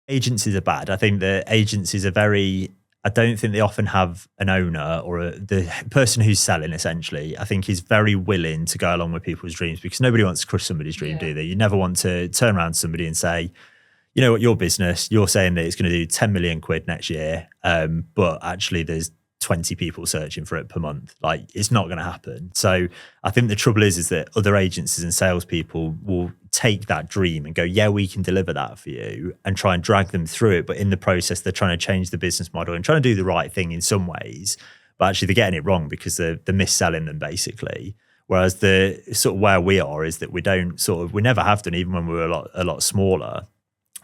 Agencies are bad. I think that agencies are I don't think they often have an owner or the person who's selling, essentially, I think is very willing to go along with people's dreams, because nobody wants to crush somebody's dream, Yeah. do they? You never want to turn around to somebody and say, you know what, your business, you're saying that it's going to do 10 million quid next year, but actually there's 20 people searching for it per month. Like, it's not going to happen. So I think the trouble is that other agencies and salespeople will take that dream and go, yeah, we can deliver that for you, and try and drag them through it. But in the process, they're trying to change the business model and trying to do the right thing in some ways, but actually they're getting it wrong because they're mis-selling them, basically. Whereas the sort of where we are is that we never have done, even when we were a lot smaller.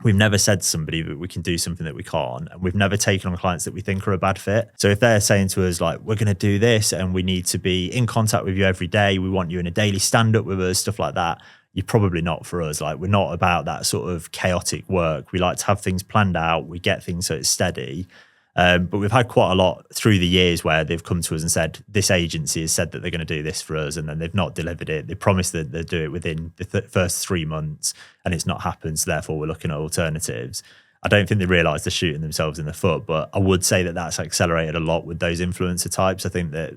We've never said to somebody that we can do something that we can't, and we've never taken on clients that we think are a bad fit. So if they're saying to us, like, we're going to do this and we need to be in contact with you every day, we want you in a daily stand-up with us, stuff like that, you're probably not for us. Like, we're not about that sort of chaotic work. We like to have things planned out. We get things so it's steady. But we've had quite a lot through the years where they've come to us and said, this agency has said that they're going to do this for us, and then they've not delivered it. They promised that they'd do it within the first 3 months, and it's not happened. So therefore we're looking at alternatives. I don't think they realise they're shooting themselves in the foot, but I would say that that's accelerated a lot with those influencer types. I think that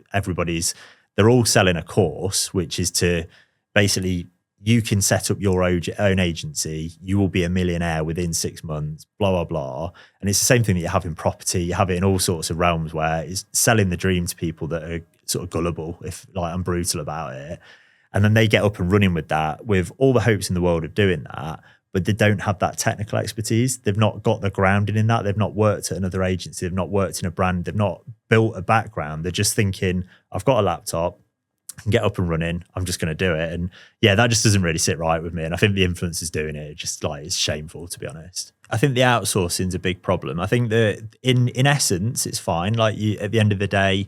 they're all selling a course, which is to basically, you can set up your own agency, you will be a millionaire within 6 months, blah, blah, blah. And it's the same thing that you have in property. You have it in all sorts of realms where it's selling the dream to people that are sort of gullible, if like I'm brutal about it. And then they get up and running with that with all the hopes in the world of doing that, but they don't have that technical expertise. They've not got the grounding in that. They've not worked at another agency. They've not worked in a brand. They've not built a background. They're just thinking, I've got a laptop, can get up and running, I'm just going to do it. And yeah, that just doesn't really sit right with me. And I think the influencers doing it, just like, it's shameful, to be honest. I think the outsourcing is a big problem. I think that in essence, it's fine. Like, at the end of the day,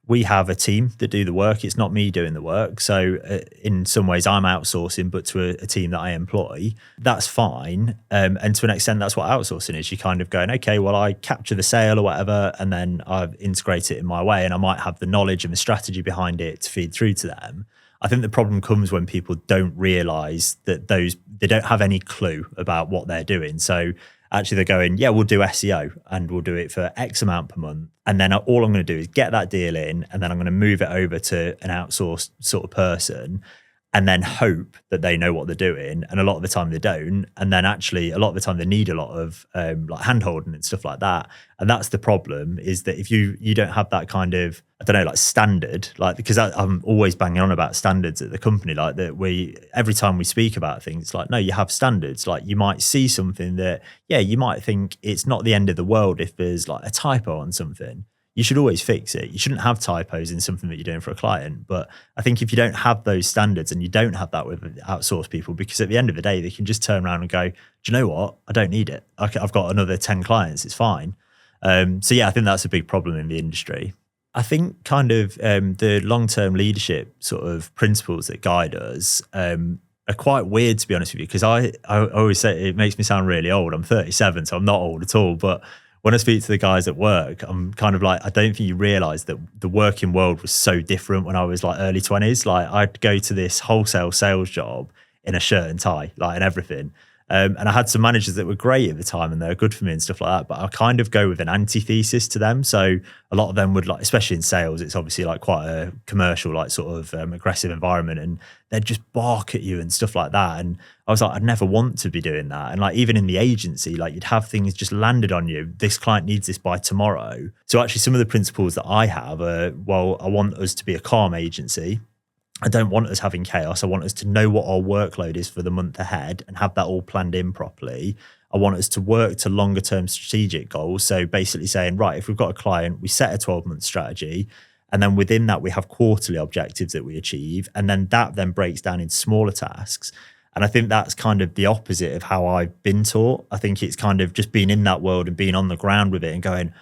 we have a team that do the work. It's not me doing the work. So in some ways I'm outsourcing, but to a team that I employ, that's fine. And to an extent, that's what outsourcing is. You're kind of going, okay, well, I capture the sale or whatever, and then I integrate it in my way, and I might have the knowledge and the strategy behind it to feed through to them. I think the problem comes when people don't realize that they don't have any clue about what they're doing. So actually they're going, yeah, we'll do SEO and we'll do it for X amount per month. And then all I'm going to do is get that deal in, and then I'm going to move it over to an outsourced sort of person, and then hope that they know what they're doing. And a lot of the time they don't. And then actually a lot of the time they need a lot of like hand-holding and stuff like that. And that's the problem, is that if you don't have that kind of, I don't know, like standard, like, because I'm always banging on about standards at the company, like that every time we speak about things, it's like, no, you have standards. Like, you might see something that, yeah, you might think it's not the end of the world if there's like a typo on something. You should always fix it. You shouldn't have typos in something that you're doing for a client. But I think if you don't have those standards, and you don't have that with outsourced people, because at the end of the day, they can just turn around and go, do you know what? I don't need it. I've got another 10 clients. It's fine. So yeah, I think that's a big problem in the industry. I think kind of the long-term leadership sort of principles that guide us are quite weird, to be honest with you, because I always say, it makes me sound really old. I'm 37, so I'm not old at all. But when I speak to the guys at work, I'm kind of like, I don't think you realise that the working world was so different when I was like early 20s. Like, I'd go to this wholesale sales job in a shirt and tie, like, and everything. And I had some managers that were great at the time and they were good for me and stuff like that, but I kind of go with an antithesis to them. So a lot of them would, like, especially in sales, it's obviously like quite a commercial, like, sort of aggressive environment, and they'd just bark at you and stuff like that. And I was like, I'd never want to be doing that. And like, even in the agency, like, you'd have things just landed on you. This client needs this by tomorrow. So actually some of the principles that I have are, well, I want us to be a calm agency. I don't want us having chaos. I want us to know what our workload is for the month ahead and have that all planned in properly. I want us to work to longer term strategic goals. So basically saying, right, if we've got a client, we set a 12-month strategy, and then within that we have quarterly objectives that we achieve. And then that then breaks down into smaller tasks. And I think that's kind of the opposite of how I've been taught. I think it's kind of just being in that world and being on the ground with it and going,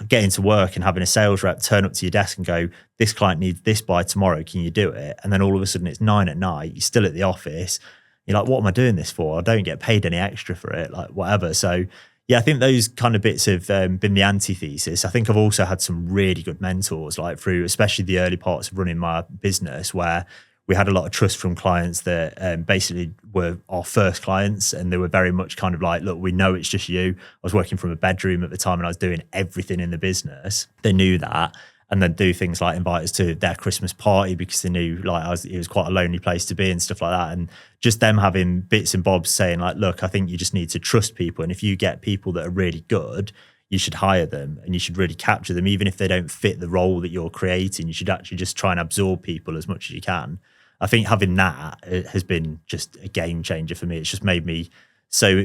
getting to work and having a sales rep turn up to your desk and go, this client needs this by tomorrow, can you do it? And then all of a sudden it's 9 at night, you're still at the office. You're like, what am I doing this for? I don't get paid any extra for it, like, whatever. So yeah, I think those kind of bits have been the antithesis. I think I've also had some really good mentors, like, through especially the early parts of running my business, where we had a lot of trust from clients that basically were our first clients, and they were very much kind of like, look, we know it's just you. I was working from a bedroom at the time and I was doing everything in the business. They knew that. And then do things like invite us to their Christmas party because they knew like it was quite a lonely place to be and stuff like that. And just them having bits and bobs saying like, look, I think you just need to trust people. And if you get people that are really good, you should hire them and you should really capture them. Even if they don't fit the role that you're creating, you should actually just try and absorb people as much as you can. I think having that has been just a game changer for me. It's just made me so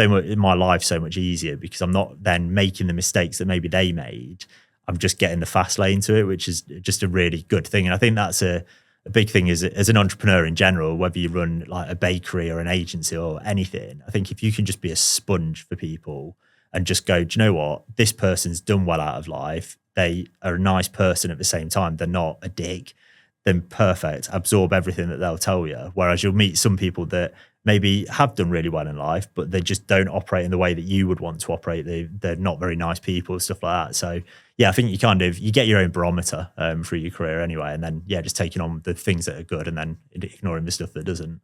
much in my life so much easier because I'm not then making the mistakes that maybe they made. I'm just getting the fast lane to it, which is just a really good thing. And I think that's a big thing as an entrepreneur in general, whether you run like a bakery or an agency or anything. I think if you can just be a sponge for people and just go, do you know what? This person's done well out of life. They are a nice person at the same time. They're not a dick. Then perfect. Absorb everything that they'll tell you. Whereas you'll meet some people that maybe have done really well in life, but they just don't operate in the way that you would want to operate. They're not very nice people, stuff like that. So yeah, I think you get your own barometer through your career anyway. And then, yeah, just taking on the things that are good and then ignoring the stuff that doesn't.